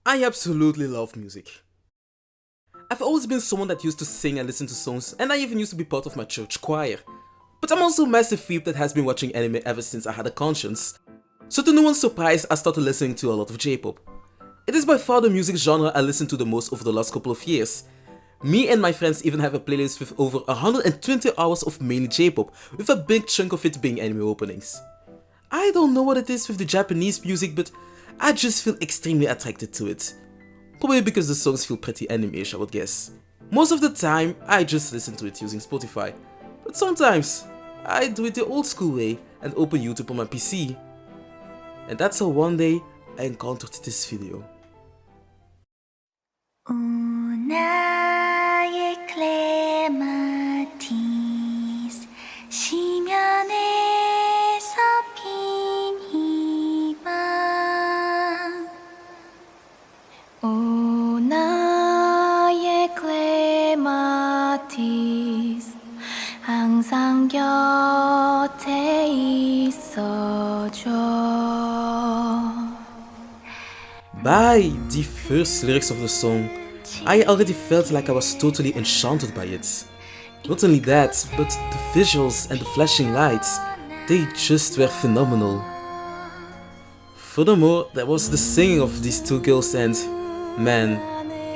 I absolutely love music. I've always been someone that used to sing and listen to songs, and I even used to be part of my church choir. But I'm also a massive freak that has been watching anime ever since I had a conscience. So to no one's surprise, I started listening to a lot of J-pop. It is by far the music genre I listen to the most over the last couple of years. Me and my friends even have a playlist with over 120 hours of mainly J-pop, with a big chunk of it being anime openings. I don't know what it is with the Japanese music, but I just feel extremely attracted to it. Probably because the songs feel pretty anime-ish, I would guess. Most of the time, I just listen to it using Spotify, but sometimes I do it the old school way and open YouTube on my PC. And that's how one day I encountered this video. 나의 클레마티스 시면에서 핀 희망 오 나의 클레마티스 항상 곁에 있어줘. By the first lyrics of the song, I already felt like I was totally enchanted by it. Not only that, but the visuals and the flashing lights, they just were phenomenal. Furthermore, there was the singing of these two girls and, man,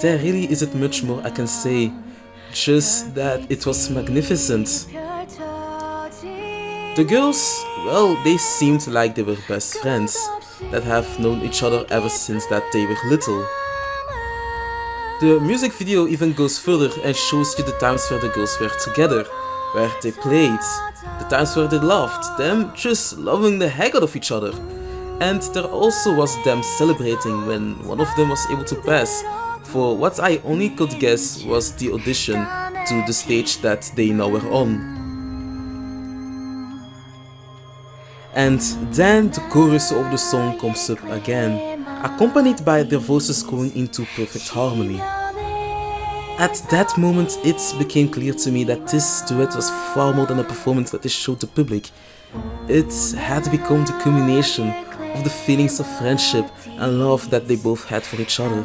there really isn't much more I can say, just that it was magnificent. The girls, well, they seemed like they were best friends, that have known each other ever since that they were little. The music video even goes further and shows you the times where the girls were together, where they played, the times where they laughed, them just loving the heck out of each other. And there also was them celebrating when one of them was able to pass for what I only could guess was the audition to the stage that they now were on. And then the chorus of the song comes up again, accompanied by their voices going into perfect harmony. At that moment, it became clear to me that this duet was far more than a performance that they showed the public. It had become the culmination of the feelings of friendship and love that they both had for each other.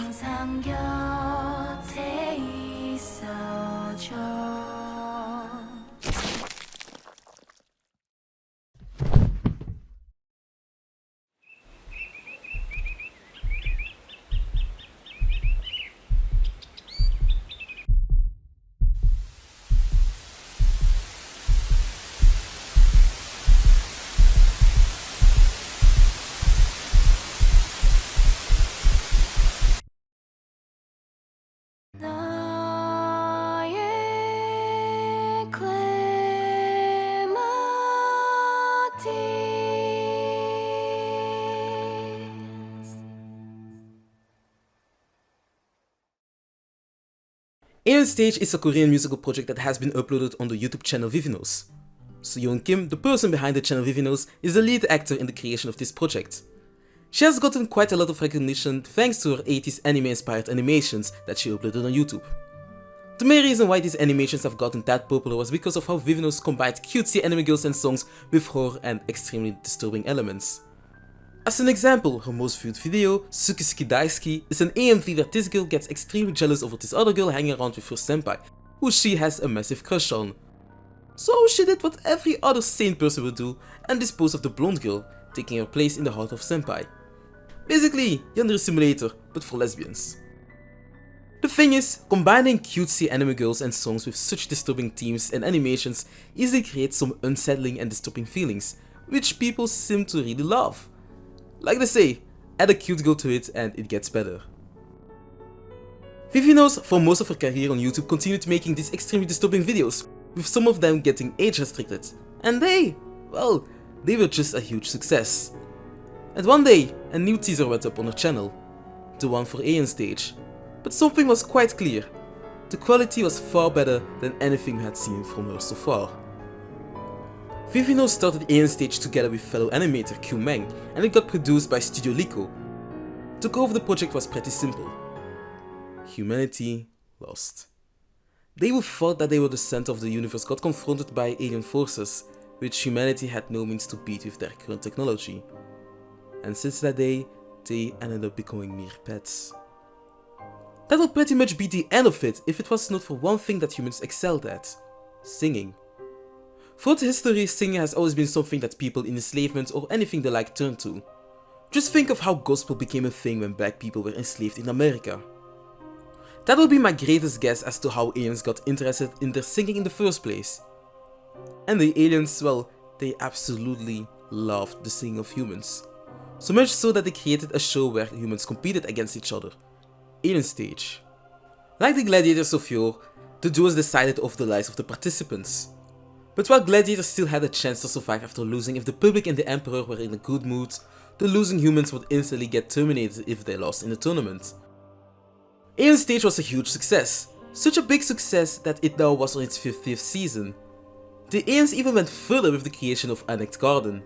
ALNStage is a Korean musical project that has been uploaded on the YouTube channel Vivinos. So Kim, the person behind the channel Vivinos, is the lead actor in the creation of this project. She has gotten quite a lot of recognition thanks to her 80s anime-inspired animations that she uploaded on YouTube. The main reason why these animations have gotten that popular was because of how Vivinos combined cutesy anime girls and songs with horror and extremely disturbing elements. As an example, her most viewed video, Suki Suki Daisuki, is an AMV where this girl gets extremely jealous over this other girl hanging around with her senpai, who she has a massive crush on. So she did what every other sane person would do and disposed of the blonde girl, taking her place in the heart of senpai. Basically, Yandere Simulator, but for lesbians. The thing is, combining cutesy anime girls and songs with such disturbing themes and animations easily creates some unsettling and disturbing feelings, which people seem to really love. Like they say, add a cute girl to it and it gets better. Vivinos, for most of her career on YouTube, continued making these extremely disturbing videos, with some of them getting age restricted, and they were just a huge success. And one day, a new teaser went up on her channel, the one for ALNStage, but something was quite clear: the quality was far better than anything we had seen from her so far. Vivinos started ALNStage together with fellow animator Q Meng, and it got produced by Studio Lico. The goal of the project was pretty simple: humanity lost. They who thought that they were the center of the universe got confronted by alien forces, which humanity had no means to beat with their current technology. And since that day, they ended up becoming mere pets. That would pretty much be the end of it if it was not for one thing that humans excelled at: singing. Throughout history, singing has always been something that people in enslavement or anything they like turned to. Just think of how gospel became a thing when black people were enslaved in America. That would be my greatest guess as to how aliens got interested in their singing in the first place. And the aliens, well, they absolutely loved the singing of humans. So much so that they created a show where humans competed against each other: ALNStage. Like the gladiators of yore, the duos decided over the lives of the participants. But while gladiators still had a chance to survive after losing if the public and the emperor were in a good mood, the losing humans would instantly get terminated if they lost in the tournament. ALNStage was a huge success, such a big success that it now was on its 50th season. The aliens even went further with the creation of ALNST Garden.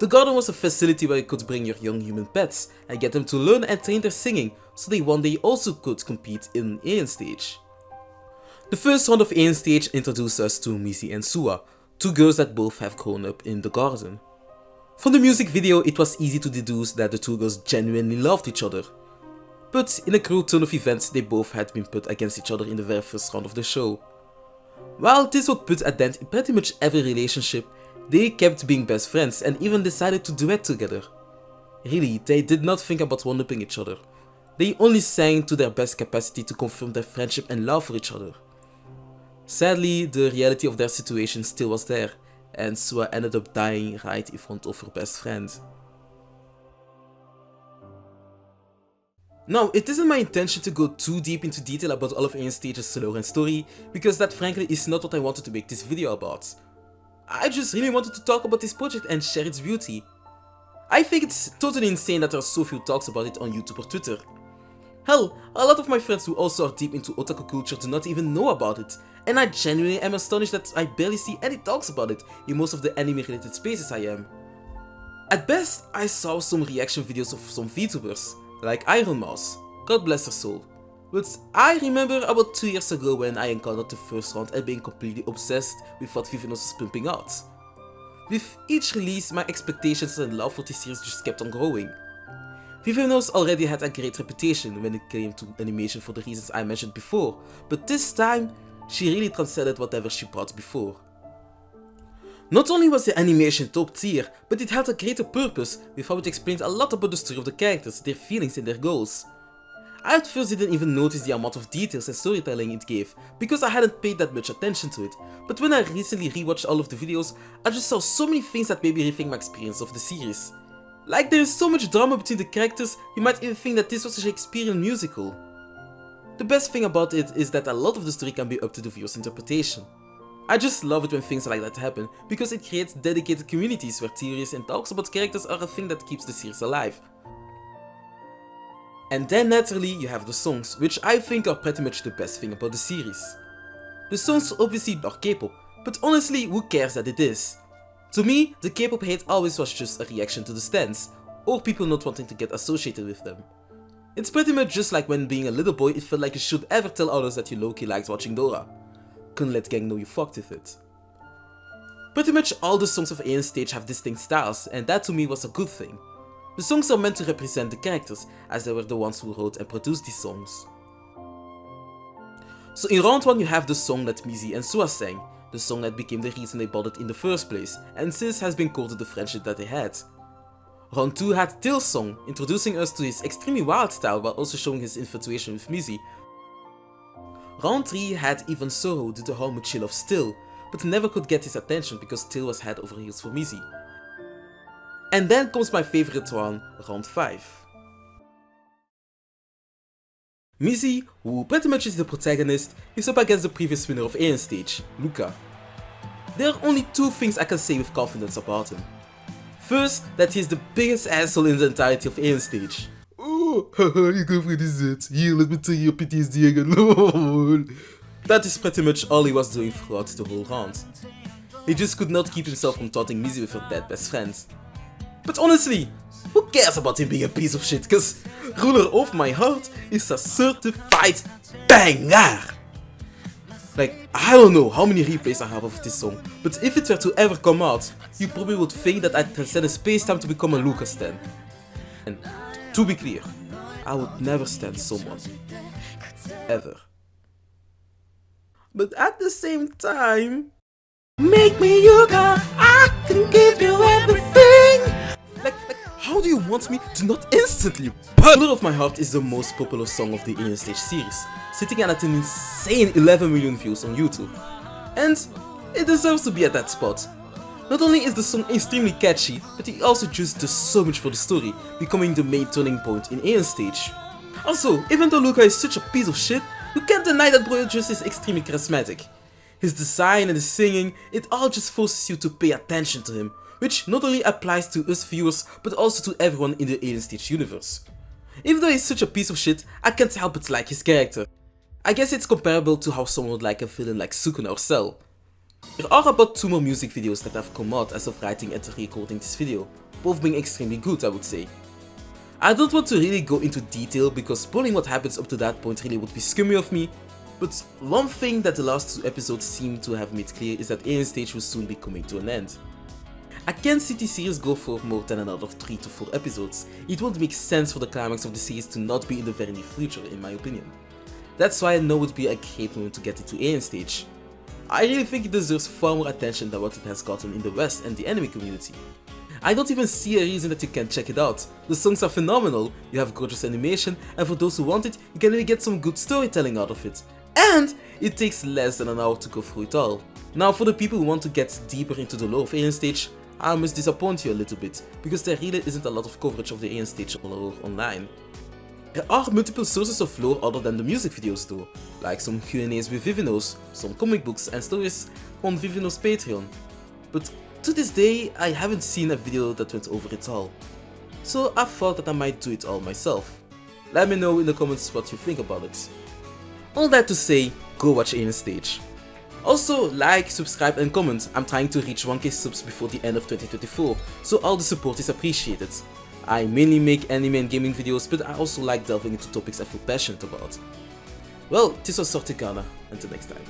The garden was a facility where you could bring your young human pets and get them to learn and train their singing so they one day also could compete in ALNStage. The first round of ALNStage introduced us to Missy and Sua, two girls that both have grown up in the garden. From the music video, it was easy to deduce that the two girls genuinely loved each other. But in a cruel turn of events, they both had been put against each other in the very first round of the show. While this would put a dent in pretty much every relationship, they kept being best friends and even decided to duet together. Really, they did not think about one-upping each other. They only sang to their best capacity to confirm their friendship and love for each other. Sadly, the reality of their situation still was there, and Sua ended up dying right in front of her best friend. Now, it isn't my intention to go too deep into detail about all of ALNStage's lore and story, because that frankly is not what I wanted to make this video about. I just really wanted to talk about this project and share its beauty. I think it's totally insane that there are so few talks about it on YouTube or Twitter. Hell, a lot of my friends who also are deep into otaku culture do not even know about it, and I genuinely am astonished that I barely see any talks about it in most of the anime related spaces I am. At best, I saw some reaction videos of some VTubers, like Iron Mouse, God bless her soul. But I remember about 2 years ago when I encountered the first round and being completely obsessed with what Vivinos was pumping out. With each release, my expectations and love for this series just kept on growing. Vivinos already had a great reputation when it came to animation for the reasons I mentioned before, but this time, she really transcended whatever she brought before. Not only was the animation top tier, but it had a greater purpose with how it explained a lot about the story of the characters, their feelings and their goals. I at first didn't even notice the amount of details and storytelling it gave, because I hadn't paid that much attention to it, but when I recently rewatched all of the videos, I just saw so many things that made me rethink my experience of the series. Like, there is so much drama between the characters, you might even think that this was a Shakespearean musical. The best thing about it is that a lot of the story can be up to the viewer's interpretation. I just love it when things like that happen, because it creates dedicated communities where theories and talks about characters are a thing that keeps the series alive. And then naturally you have the songs, which I think are pretty much the best thing about the series. The songs obviously are K-pop, but honestly, who cares that it is? To me, the K-pop hate always was just a reaction to the stans, or people not wanting to get associated with them. It's pretty much just like when being a little boy it felt like you should ever tell others that you low-key liked watching Dora. Couldn't let gang know you fucked with it. Pretty much all the songs of ALNStage have distinct styles, and that to me was a good thing. The songs are meant to represent the characters, as they were the ones who wrote and produced these songs. So in round 1 you have the song that Missy and Sua sang, the song that became the reason they bothered in the first place, and since has been core to the friendship that they had. Round 2 had Tail's song, introducing us to his extremely wild style while also showing his infatuation with Missy. Round 3 had even Sorrow due to how much he loved Still, but never could get his attention because Still was head over heels for Missy. And then comes my favorite one, round 5. Missy, who pretty much is the protagonist, is up against the previous winner of ALNStage, Luca. There are only 2 things I can say with confidence about him. First, that he is the biggest asshole in the entirety of ALNStage. Oh, haha, your girlfriend is it. Here, let me tell you your PTSD again, lol. That is pretty much all he was doing throughout the whole round. He just could not keep himself from taunting Missy with her dead best friend. But honestly, who cares about him being a piece of shit, cause Ruler of My Heart is a certified banger! Like, I don't know how many replays I have of this song, but if it were to ever come out, you probably would think that I transcended space-time to become a Lucas stan. And to be clear, I would never stand someone. ever. But at the same time, make me yoga, I can give you everything. Like, how do you want me to not instantly? Blood of My Heart is the most popular song of the ALNST series, sitting at an insane 11 million views on YouTube. And it deserves to be at that spot. Not only is the song extremely catchy, but it also just does so much for the story, becoming the main turning point in ALNST. Also, even though Luca is such a piece of shit, you can't deny that Bro just is extremely charismatic. His design and his singing, it all just forces you to pay attention to him, which not only applies to us viewers, but also to everyone in the ALNST universe. Even though he's such a piece of shit, I can't help but like his character. I guess it's comparable to how someone would like a villain like Sukuna or Cell. There are about 2 more music videos that have come out as of writing and recording this video, both being extremely good, I would say. I don't want to really go into detail because spoiling what happens up to that point really would be scummy of me, but one thing that the last 2 episodes seem to have made clear is that ALNST will soon be coming to an end. I can't see the series go for more than another 3 to 4 episodes. It won't make sense for the climax of the series to not be in the very near future, in my opinion. That's why I know it would be a great moment to get into ALNST. I really think it deserves far more attention than what it has gotten in the West and the anime community. I don't even see a reason that you can't check it out. The songs are phenomenal, you have gorgeous animation, and for those who want it, you can really get some good storytelling out of it. And it takes less than an hour to go through it all. Now for the people who want to get deeper into the lore of ALNST, I must disappoint you a little bit, because there really isn't a lot of coverage of the ALNST lore online. There are multiple sources of lore other than the music videos though, like some Q&As with Vivinos, some comic books and stories on Vivinos Patreon. But to this day, I haven't seen a video that went over it all. So I thought that I might do it all myself. Let me know in the comments what you think about it. All that to say, go watch ALNST. Also, like, subscribe and comment. I'm trying to reach 1k subs before the end of 2024, so all the support is appreciated. I mainly make anime and gaming videos, but I also like delving into topics I feel passionate about. Well, this was Zartigana, until next time.